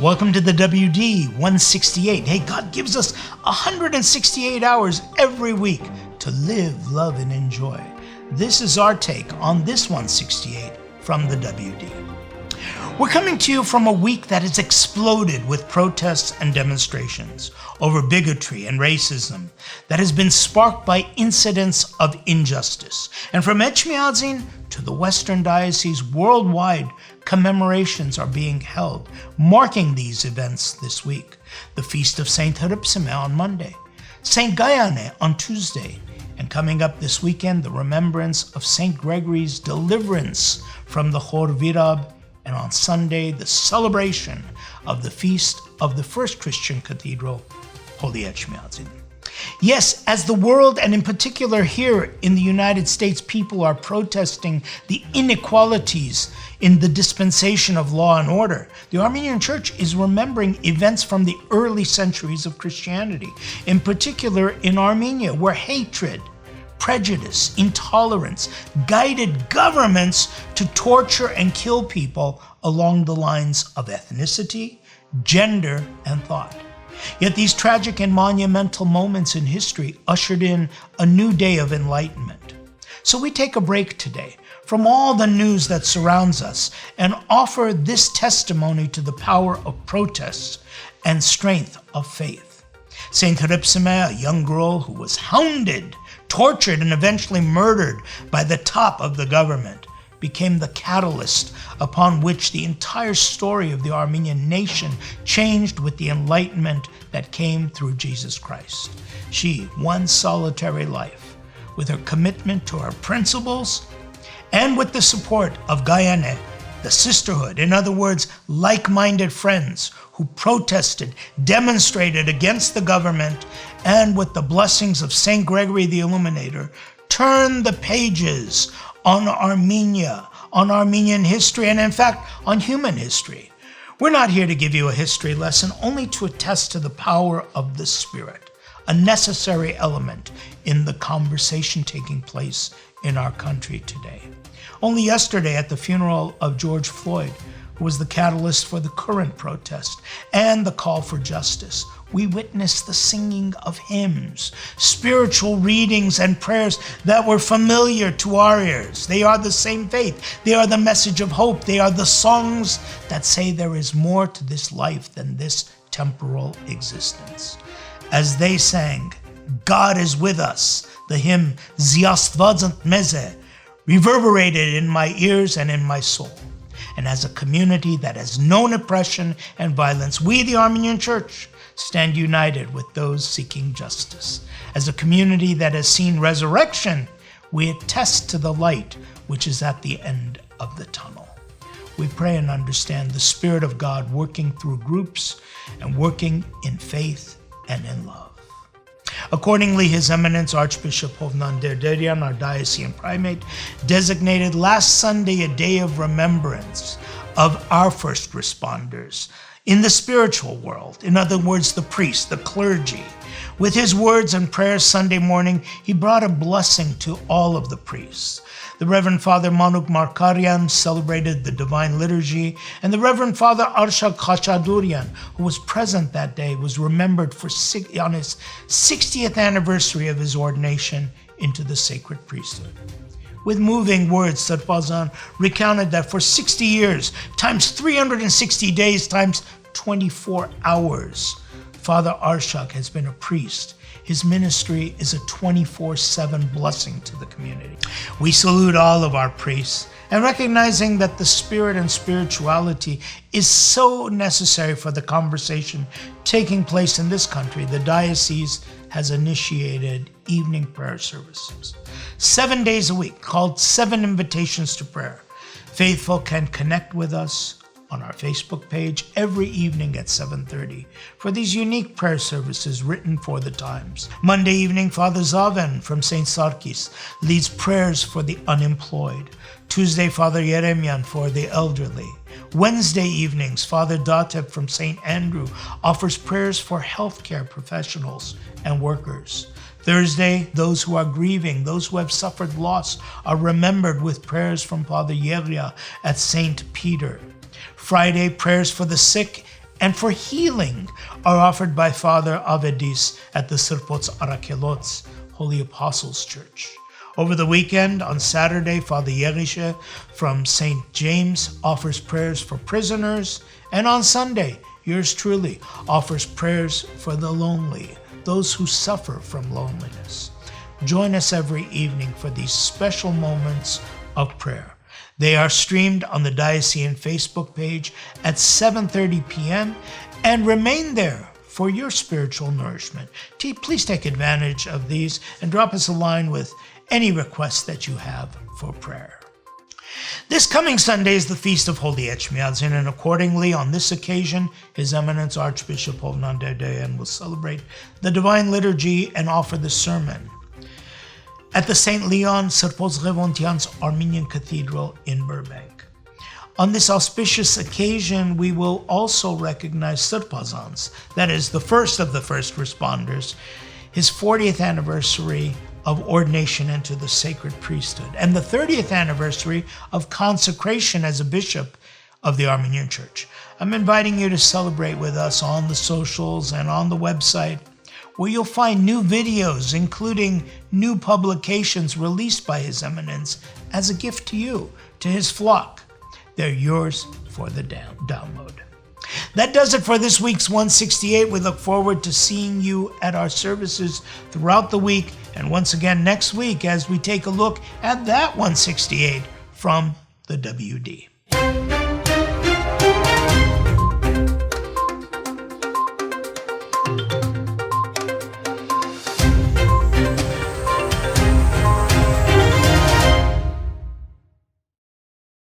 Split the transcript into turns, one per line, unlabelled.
Welcome to the WD168. Hey, God gives us 168 hours every week to live, love, and enjoy. This is our take on this 168 from the WD. We're coming to you from a week that has exploded with protests and demonstrations over bigotry and racism that has been sparked by incidents of injustice. And from Etchmiadzin to the Western Diocese worldwide, commemorations are being held, marking these events this week. The Feast of Saint Hypsime on Monday, Saint Gayane on Tuesday, and coming up this weekend, the remembrance of Saint Gregory's deliverance from the Chor Virab, and on Sunday, the celebration of the feast of the first Christian cathedral, Holy Etchmiadzin. Yes, as the world, and in particular here in the United States, people are protesting the inequalities in the dispensation of law and order, the Armenian Church is remembering events from the early centuries of Christianity, in particular in Armenia, where hatred, prejudice, intolerance guided governments to torture and kill people along the lines of ethnicity, gender, and thought. Yet these tragic and monumental moments in history ushered in a new day of enlightenment. So we take a break today from all the news that surrounds us and offer this testimony to the power of protests and strength of faith. Saint Hypsime, a young girl who was hounded, tortured, and eventually murdered by the top of the government, became the catalyst upon which the entire story of the Armenian nation changed with the enlightenment that came through Jesus Christ. She, one solitary life, with her commitment to her principles, and with the support of Gayane, the sisterhood, in other words, like-minded friends who protested, demonstrated against the government, and with the blessings of Saint Gregory the Illuminator, turned the pages on Armenia, on Armenian history, and in fact, on human history. We're not here to give you a history lesson, only to attest to the power of the Spirit, a necessary element in the conversation taking place in our country today. Only yesterday at the funeral of George Floyd, who was the catalyst for the current protest and the call for justice, we witnessed the singing of hymns, spiritual readings and prayers that were familiar to our ears. They are the same faith. They are the message of hope. They are the songs that say there is more to this life than this temporal existence. As they sang, God is with us, the hymn Vazken Movsesian reverberated in my ears and in my soul. And as a community that has known oppression and violence, we, the Armenian Church, stand united with those seeking justice. As a community that has seen resurrection, we attest to the light which is at the end of the tunnel. We pray and understand the Spirit of God working through groups and working in faith and in love. Accordingly, His Eminence Archbishop Hovnan Derderian, our diocesan primate, designated last Sunday a day of remembrance of our first responders in the spiritual world, in other words, the priest, the clergy. With his words and prayers Sunday morning, he brought a blessing to all of the priests. The Reverend Father Manuk Markarian celebrated the Divine Liturgy, and the Reverend Father Arshak Khachadurian, who was present that day, was remembered on his 60th anniversary of his ordination into the sacred priesthood. With moving words, Sarpazan recounted that for 60 years, times 360 days, times 24 hours, Father Arshak has been a priest. His ministry is a 24/7 blessing to the community. We salute all of our priests, and recognizing that the spirit and spirituality is so necessary for the conversation taking place in this country, the diocese has initiated evening prayer services. 7 days a week, called 7 Invitations to Prayer. Faithful can connect with us on our Facebook page every evening at 7:30 for these unique prayer services written for the times. Monday evening, Father Zaven from St. Sarkis leads prayers for the unemployed. Tuesday, Father Yeremian for the elderly. Wednesday evenings, Father Datev from St. Andrew offers prayers for healthcare professionals and workers. Thursday, those who are grieving, those who have suffered loss, are remembered with prayers from Father Yeria at St. Peter. Friday, prayers for the sick and for healing are offered by Father Avedis at the Sirpots Arakelots Holy Apostles Church. Over the weekend, on Saturday, Father Yerishe from St. James offers prayers for prisoners, and on Sunday, yours truly offers prayers for the lonely, those who suffer from loneliness. Join us every evening for these special moments of prayer. They are streamed on the Diocesan Facebook page at 7:30 p.m. and remain there for your spiritual nourishment. Please take advantage of these and drop us a line with any requests that you have for prayer. This coming Sunday is the Feast of Holy Etchmiadzin, and accordingly, on this occasion, His Eminence Archbishop Hovnan Derdeyan will celebrate the Divine Liturgy and offer the sermon at the St. Leon Sirpots Revontians Armenian Cathedral in Burbank. On this auspicious occasion, we will also recognize Sirpazans, that is, the first of the first responders, his 40th anniversary of ordination into the sacred priesthood, and the 30th anniversary of consecration as a bishop of the Armenian Church. I'm inviting you to celebrate with us on the socials and on the website, where you'll find new videos, including new publications released by His Eminence as a gift to you, to his flock. They're yours for the download. That does it for this week's 168. We look forward to seeing you at our services throughout the week, and once again next week as we take a look at that 168 from the WD.